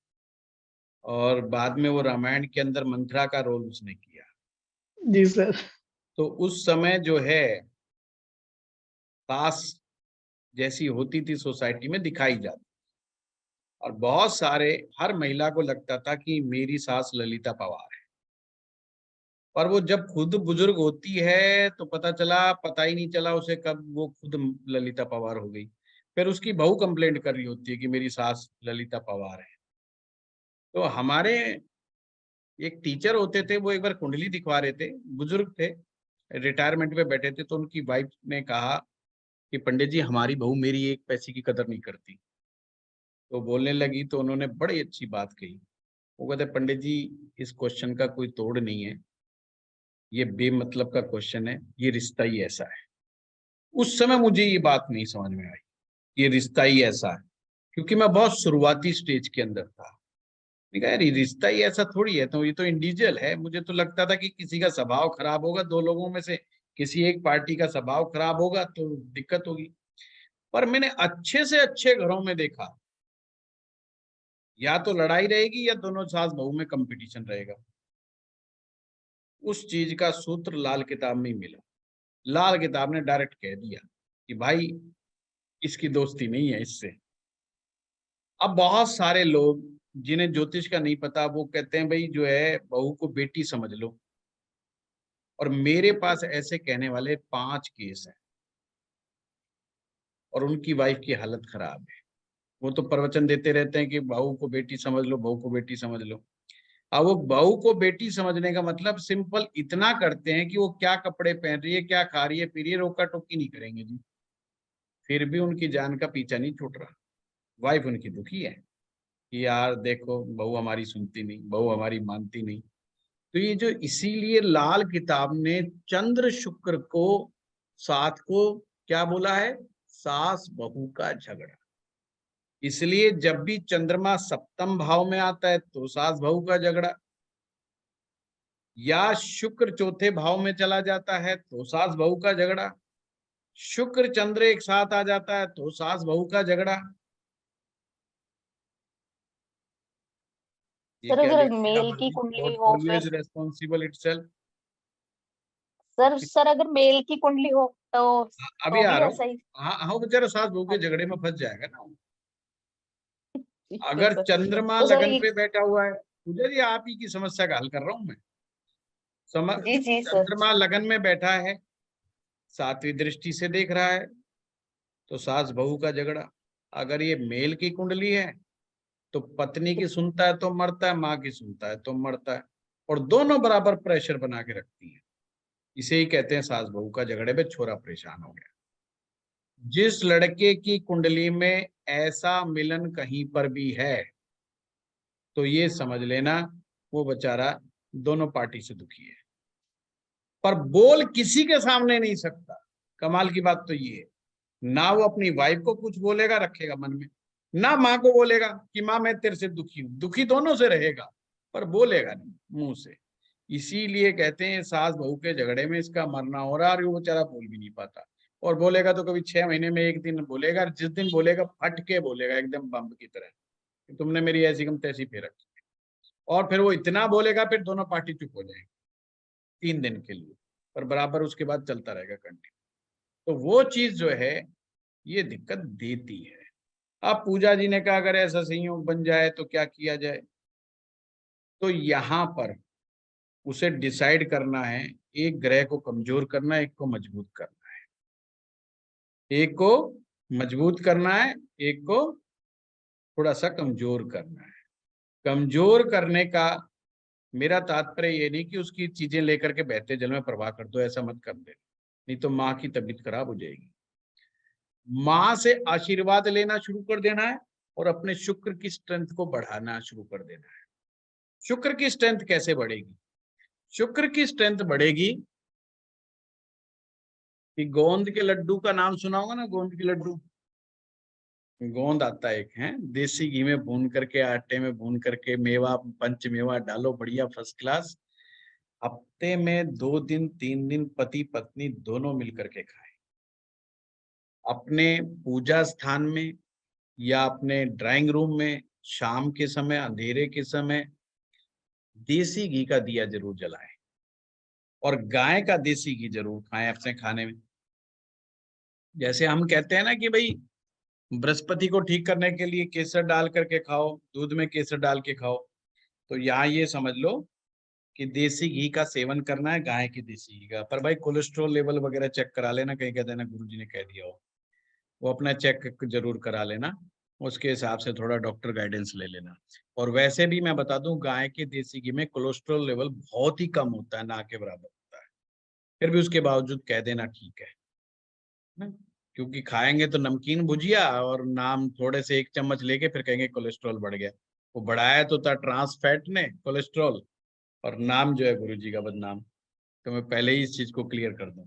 और बाद में वो रामायण के अंदर मंथरा का रोल उसने किया। जी सर। तो उस समय जो है सास जैसी होती थी सोसाइटी में दिखाई जाती, और बहुत सारे, हर महिला को लगता था कि मेरी सास ललिता पवार है। पर वो जब खुद बुजुर्ग होती है तो पता ही नहीं चला उसे कब वो खुद ललिता पवार हो गई। फिर उसकी बहू कंप्लेंट कर रही होती है कि मेरी सास ललिता पवार है। तो हमारे एक टीचर होते थे, वो एक बार कुंडली दिखवा रहे थे, बुजुर्ग थे, रिटायरमेंट पे बैठे थे, तो उनकी वाइफ ने कहा कि पंडित जी हमारी बहू मेरी एक पैसे की कदर नहीं करती। तो बोलने लगी तो उन्होंने बड़ी अच्छी बात कही। वो कहते पंडित जी इस क्वेश्चन का कोई तोड़ नहीं है, ये बेमतलब का क्वेश्चन है, ये रिश्ता ही ऐसा है। उस समय मुझे ये बात नहीं समझ में आई, ये रिश्ता ही ऐसा है, क्योंकि मैं बहुत शुरुआती स्टेज के अंदर था। मैंने कहा यार ये रिश्ता ही ऐसा थोड़ी है, तो ये तो इंडिविजुअल है। मुझे तो लगता था कि किसी का स्वभाव खराब होगा, दो लोगों में से किसी एक पार्टी का स्वभाव खराब होगा तो दिक्कत होगी। पर मैंने अच्छे से अच्छे घरों में देखा, या तो लड़ाई रहेगी या दोनों सास बहू में कंपटीशन रहेगा। उस चीज का सूत्र लाल किताब में ही मिला। लाल किताब ने डायरेक्ट कह दिया कि भाई इसकी दोस्ती नहीं है इससे। अब बहुत सारे लोग जिन्हें ज्योतिष का नहीं पता, वो कहते हैं भाई जो है बहू को बेटी समझ लो, और मेरे पास ऐसे कहने वाले 5 केस हैं और उनकी वाइफ की हालत खराब है। वो तो प्रवचन देते रहते हैं कि बहू को बेटी समझ लो, बहू को बेटी समझ लो। अब वो बहू को बेटी समझने का मतलब सिंपल इतना करते हैं कि वो क्या कपड़े पहन रही है, क्या खा रही है, पी रही है, रोका टोकी नहीं करेंगे जी। फिर भी उनकी जान का पीछा नहीं छूट रहा। वाइफ उनकी दुखी है कि यार देखो बहू हमारी सुनती नहीं, बहू हमारी मानती नहीं। तो ये जो, इसीलिए लाल किताब ने चंद्र शुक्र को साथ को क्या बोला है, सास बहू का झगड़ा। इसलिए जब भी चंद्रमा सप्तम भाव में आता है तो सास बहू का झगड़ा, या शुक्र चौथे भाव में चला जाता है तो सास बहू का झगड़ा, शुक्र चंद्र एक साथ आ जाता है तो सास बहू का झगड़ा। ये सर क्या अगर लिख दिया मेल की वर्दी, कुंडली गॉड हो ऑलवेज फिर, रेस्पॉन्सिबल इटसेल्फ। सर अगर मेल की कुंडली हो अभी तो आ भी रहा ऐसा हूँ। ही। हाँ हाँ, बेचारा सास बहू के हाँ, झगड़े में फंस जाएगा ना। ठीक है अगर सर। चंद्रमा तो सर लगन पे बैठा हुआ है, पूजा जी आप ही की समस्या का हल कर रहा हूं मैं। जी जी सर। चंद्रमा लगन में बैठा है, 7वीं दृष्टि से देख रहा है, तो सास बहू का झगड़ा। अगर ये मेल की कुंडली है तो पत्नी की सुनता है तो मरता है, माँ की सुनता है तो मरता है, और दोनों बराबर प्रेशर बना के रखती है। इसे ही कहते हैं सास बहू का झगड़े में छोरा परेशान हो गया। जिस लड़के की कुंडली में ऐसा मिलन कहीं पर भी है तो ये समझ लेना वो बेचारा दोनों पार्टी से दुखी है, पर बोल किसी के सामने नहीं सकता। कमाल की बात तो ये है, ना वो अपनी वाइफ को कुछ बोलेगा, रखेगा मन में, ना माँ को बोलेगा कि माँ मैं तेरे से दुखी हूं। दुखी दोनों से रहेगा पर बोलेगा नहीं मुंह से। इसीलिए कहते हैं सास बहू के झगड़े में इसका मरना हो रहा है और वो बेचारा बोल भी नहीं पाता, और बोलेगा तो कभी 6 महीने में एक दिन बोलेगा, जिस दिन बोलेगा फट के बोलेगा एकदम बम की तरह कि तुमने मेरी ऐसी गम तैसी फेर रखी। और फिर वो इतना बोलेगा फिर दोनों पार्टी चुप हो जाएंगे 3 दिन के लिए, पर बराबर उसके बाद चलता रहेगा कंटिन्यू। तो वो चीज जो है ये दिक्कत देती है। अब पूजा जी ने कहा अगर ऐसा संयोग बन जाए तो क्या किया जाए, तो यहाँ पर उसे डिसाइड करना है, एक ग्रह को कमजोर करना है, एक को मजबूत करना है। एक को मजबूत करना है, एक को थोड़ा सा कमजोर करना है। कमजोर करने का मेरा तात्पर्य ये नहीं कि उसकी चीजें लेकर के बहते जल में प्रवाह कर दो, ऐसा मत कर दे, नहीं तो माँ की तबीयत खराब हो जाएगी। माँ से आशीर्वाद लेना शुरू कर देना है और अपने शुक्र की स्ट्रेंथ को बढ़ाना शुरू कर देना है। शुक्र की स्ट्रेंथ कैसे बढ़ेगी? शुक्र की स्ट्रेंथ बढ़ेगी कि गोंद के लड्डू का नाम सुना होगा ना, गोंद के लड्डू। गोंद आता है एक, है देसी घी में भून करके, आटे में भून करके, मेवा पंच मेवा डालो, बढ़िया फर्स्ट क्लास। हफ्ते में 2 दिन 3 दिन पति पत्नी दोनों मिलकर के खाएं। अपने पूजा स्थान में या अपने ड्राइंग रूम में शाम के समय, अंधेरे के समय देसी घी का दिया जरूर जलाएं और गाय का देसी घी जरूर खाएं अपने खाने में। जैसे हम कहते हैं ना कि भाई बृहस्पति को ठीक करने के लिए केसर डाल करके खाओ, दूध में केसर डाल के खाओ, तो यहाँ ये समझ लो कि देसी घी का सेवन करना है, गाय की देसी घी का। पर भाई कोलेस्ट्रॉल लेवल वगैरह चेक करा लेना, कहीं कहते हैं ना गुरुजी ने कह दिया हो, वो अपना चेक जरूर करा लेना, उसके हिसाब से थोड़ा डॉक्टर गाइडेंस ले लेना। और वैसे भी मैं बता दूं, गाय के देसी घी में कोलेस्ट्रॉल लेवल बहुत ही कम होता है, ना के बराबर होता है, फिर भी उसके बावजूद कह देना ठीक है ना? क्योंकि खाएंगे तो नमकीन भुजिया और नाम थोड़े से 1 चम्मच लेके फिर कहेंगे कोलेस्ट्रॉल बढ़ गया। वो बढ़ाया तो था ट्रांस फैट ने कोलेस्ट्रॉल, और नाम जो है गुरुजी का बदनाम। तो मैं पहले ही इस चीज को क्लियर कर दूं।